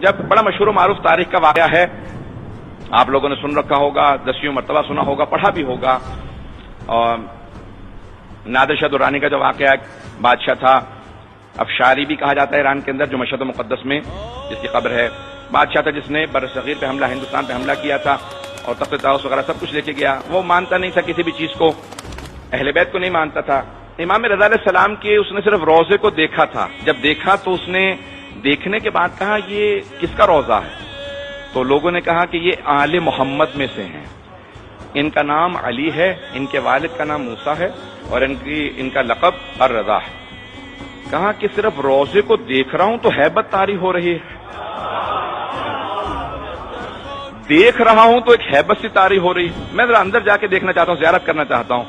جب بڑا مشہور و معروف تاریخ کا واقعہ ہے، آپ لوگوں نے سن رکھا ہوگا، 10ویں مرتبہ سنا ہوگا، پڑھا بھی ہوگا. اور نادر شاہ درانی کا جو واقعہ بادشاہ تھا، افشاری بھی کہا جاتا ہے ایران کے اندر، جو مشہد مقدس میں جس کی قبر ہے. بادشاہ تھا جس نے برصغیر پہ حملہ، ہندوستان پہ حملہ کیا تھا اور تخت طاؤس وغیرہ سب کچھ لے کے گیا. وہ مانتا نہیں تھا کسی بھی چیز کو، اہل بیت کو نہیں مانتا تھا. امام رضا علیہ السلام کے اس نے صرف روضے کو دیکھا تھا. جب دیکھا تو اس نے دیکھنے کے بعد کہا یہ کس کا روضہ ہے؟ تو لوگوں نے کہا کہ یہ آل محمد میں سے ہیں، ان کا نام علی ہے، ان کے والد کا نام موسیٰ ہے اور ان کا لقب الرضا ہے. کہا کہ صرف روضے کو دیکھ رہا ہوں تو ہیبت طاری ہو رہی ہے، دیکھ رہا ہوں تو ایک ہیبت سی طاری ہو رہی ہے. میں ذرا اندر جا کے دیکھنا چاہتا ہوں، زیارت کرنا چاہتا ہوں.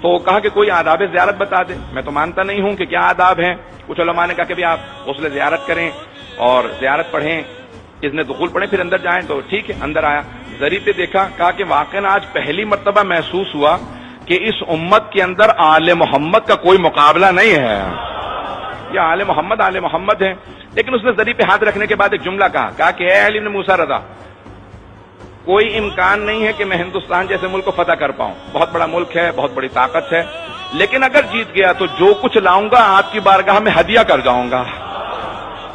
تو کہا کہ کوئی آداب زیارت بتا دے. میں تو مانتا نہیں ہوں کہ کیا آداب ہیں. کچھ علماء نے کہا کہ بھی آپ غسل زیارت کریں اور زیارت پڑھیں، اذن دخول پڑھیں، پھر اندر جائیں. تو ٹھیک ہے، اندر آیا، ذریعے پہ دیکھا. کہا کہ واقعا آج پہلی مرتبہ محسوس ہوا کہ اس امت کے اندر آل محمد کا کوئی مقابلہ نہیں ہے. یہ آل محمد ہیں. لیکن اس نے ذریعے پہ ہاتھ رکھنے کے بعد ایک جملہ کہا کہ اے علی بن موسیٰ رضا، کوئی امکان نہیں ہے کہ میں ہندوستان جیسے ملک کو فتح کر پاؤں. بہت بڑا ملک ہے، بہت بڑی طاقت ہے، لیکن اگر جیت گیا تو جو کچھ لاؤں گا آپ کی بارگاہ میں ہدیہ کر جاؤں گا.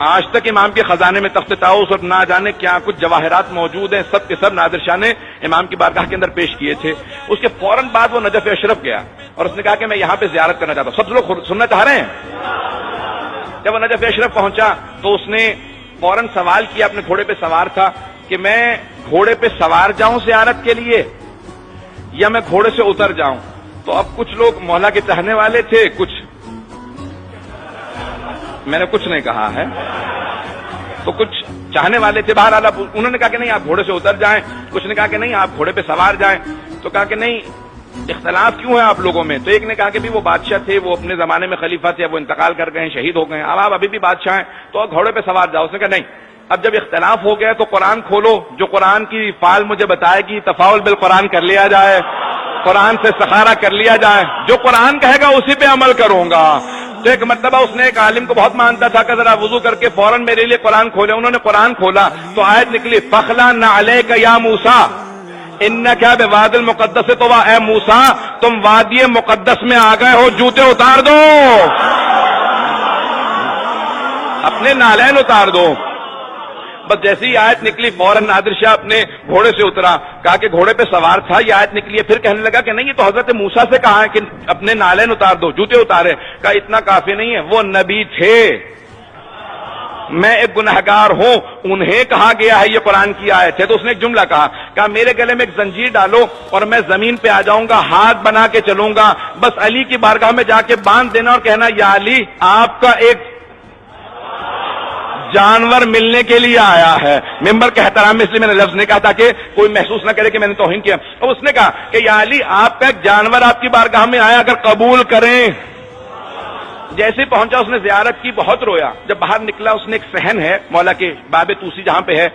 آج تک امام کے خزانے میں تخت طاؤس اور نہ جانے کیا کچھ جواہرات موجود ہیں، سب کے سب نادر شاہ نے امام کی بارگاہ کے اندر پیش کیے تھے. اس کے فوراً بعد وہ نجف اشرف گیا اور اس نے کہا کہ میں یہاں پہ زیارت کرنا چاہتا ہوں. سب لوگ سننا چاہ رہے ہیں؟ جب وہ نجف اشرف پہنچا تو اس نے فوراً سوال کیا، اپنے گھوڑے پہ سوار تھا، کہ میں گھوڑے پہ سوار جاؤں زیارت کے لیے یا میں گھوڑے سے اتر جاؤں؟ تو اب کچھ لوگ مولا کے چاہنے والے تھے، کچھ میں نے کچھ نہیں کہا ہے، تو کچھ چاہنے والے تھے. بہرحال انہوں نے کہا کہ نہیں آپ گھوڑے سے اتر جائیں، کچھ نے کہا کہ نہیں آپ گھوڑے پہ سوار جائیں. تو کہا کہ نہیں، اختلاف کیوں ہے آپ لوگوں میں؟ تو ایک نے کہا کہ بھی وہ بادشاہ تھے، وہ اپنے زمانے میں خلیفہ تھے، وہ انتقال کر گئے ہیں، شہید ہو گئے ہیں، اب آپ ابھی بھی بادشاہ ہیں تو گھوڑے پہ سوار جاؤ. اس نے کہا نہیں، اب جب اختلاف ہو گیا تو قرآن کھولو، جو قرآن کی فعال مجھے بتائے گی تفاعل بالقرآن کر لیا جائے، قرآن سے استخارہ کر لیا جائے، جو قرآن کہے گا اسی پہ عمل کروں گا. تو ایک مرتبہ اس نے ایک عالم کو بہت مانتا تھا کہ ذرا وضو کر کے فوراً میرے لیے قرآن کھولے. انہوں نے قرآن کھولا تو آیت نکلی فَخْلَعْنَ عَلَيْكَ يَا مُوسَىٰ إِنَّكَ بِوَادِ الْمُقَدَّسِ طُوَىٰ. اے موسیٰ تم وادی مقدس میں آ گئے ہو، جوتے اتار دو، اپنے نالین اتار دو. بس جیسی ہی آیت نکلی فوراً نادر شاہ اپنے گھوڑے سے اترا. کہا کہ گھوڑے پہ سوار تھا، یہ آیت نکلی ہے. پھر کہنے لگا کہ نہیں، یہ تو حضرت موسیٰ سے کہا ہے کہ اپنے نالین اتار دو، جوتے اتارے. کہا اتنا کافی نہیں ہے، وہ نبی تھے، میں ایک گنہگار ہوں، انہیں کہا گیا ہے یہ قرآن کی آیت ہے. تو اس نے ایک جملہ کہا میرے گلے میں ایک زنجیر ڈالو اور میں زمین پہ آ جاؤں گا، ہاتھ بنا کے چلوں گا، بس علی کی بارگاہ میں جا کے باندھ دینا اور کہنا یا علی آپ کا ایک جانور ملنے کے لیے آیا ہے. ممبر کے احترام میں اس لیے میں نے لفظ نہیں کہا تاکہ کوئی محسوس نہ کرے کہ میں نے توہین کیا. اور اس نے کہا کہ یا علی آپ کا ایک جانور آپ کی بارگاہ میں آیا، اگر قبول کریں. جیسے پہنچا اس نے زیارت کی، بہت رویا. جب باہر نکلا اس نے ایک صحن ہے مولا کے باب توسی جہاں پہ ہے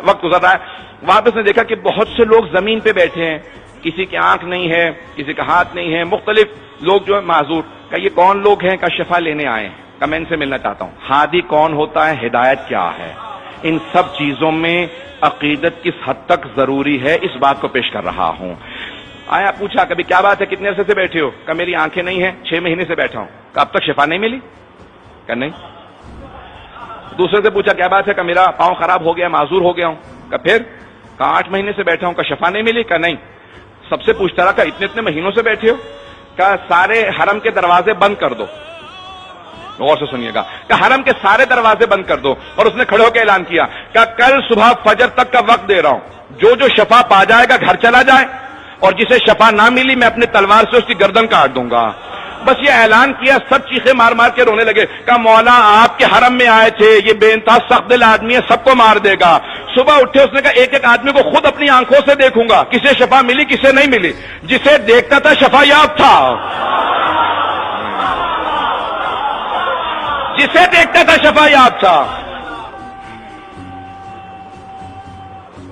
وقت گزر رہا ہے، وہاں پہ اس نے دیکھا کہ بہت سے لوگ زمین پہ بیٹھے ہیں، کسی کی آنکھ نہیں ہے، کسی کا ہاتھ نہیں ہے، مختلف لوگ جو ہے معذور. کہ یہ کون لوگ ہیں؟ کہ شفا لینے آئے ہیں. کہ میں ان سے ملنا چاہتا ہوں. ہادی کون ہوتا ہے؟ ہدایت کیا ہے؟ ان سب چیزوں میں عقیدت کس حد تک ضروری ہے، اس بات کو پیش کر رہا ہوں. آیا پوچھا کبھی کیا بات ہے، کتنے عرصے سے بیٹھے ہو؟ کہ میری آنکھیں نہیں ہیں، 6 مہینے سے بیٹھا ہوں. کہ اب تک شفا نہیں ملی؟ کہ نہیں. دوسرے سے پوچھا کیا بات ہے؟ کہ میرا پاؤں خراب ہو گیا، معذور ہو گیا ہوں. کہ پھر؟ کہ 8 مہینے سے بیٹھا ہوں. کہ شفا نہیں ملی؟ کہ نہیں. سب سے پوچھتا رہا کہ اتنے مہینوں سے بیٹھے ہو؟ کہ سارے حرم کے دروازے بند کر دو. غور سے سنیے گا. کہ حرم کے سارے دروازے بند کر دو. اور اس نے کھڑے ہو کے اعلان کیا کہ کل صبح فجر تک کا وقت دے رہا ہوں، جو شفا پا جائے گا گھر چلا جائے، اور جسے شفا نہ ملی میں اپنی تلوار سے اس کی گردن کاٹ دوں گا. بس یہ اعلان کیا، سب چیخیں مار مار کے رونے لگے. کہ مولا آپ کے حرم میں آئے تھے، یہ بے انتہا سخت دل آدمی ہے، سب کو مار دے گا. صبح اٹھے اس نے کہا ایک ایک آدمی کو خود اپنی آنکھوں سے دیکھوں گا، کسے شفا ملی کسے نہیں ملی. جسے دیکھتا تھا شفا یاب تھا، جسے دیکھتا تھا شفا یاب تھا.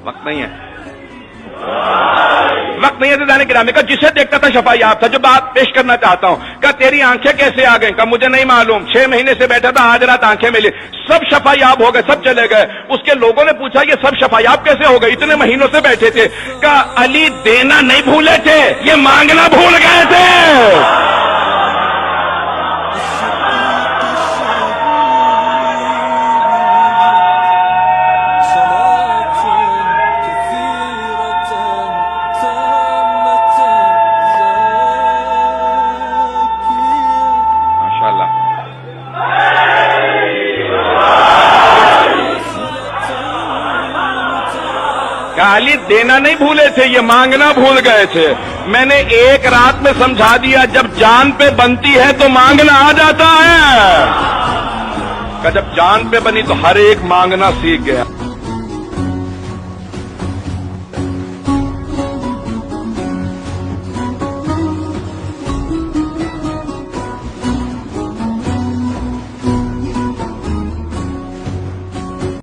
وقت نہیں ہے. وقت نہیں ہے جانے گرامی کا جسے دیکھتا تھا شفا یاب تھا. جو بات پیش کرنا چاہتا ہوں کہ تیری آنکھیں کیسے آ گئیں؟ کہ مجھے نہیں معلوم, 6 مہینے سے بیٹھا تھا, آج رات آنکھیں ملی. سب شفا یاب ہو گئے, سب چلے گئے. اس کے لوگوں نے پوچھا یہ سب شفا یاب کیسے ہو گئے؟ اتنے مہینوں سے بیٹھے تھے. کہ علی دینا نہیں بھولے تھے, یہ مانگنا بھول گئے تھے. علی دینا نہیں بھولے تھے, یہ مانگنا بھول گئے تھے. میں نے ایک رات میں سمجھا دیا, جب جان پہ بنتی ہے تو مانگنا آ جاتا ہے. کہ جب جان پہ بنی تو ہر ایک مانگنا سیکھ گیا.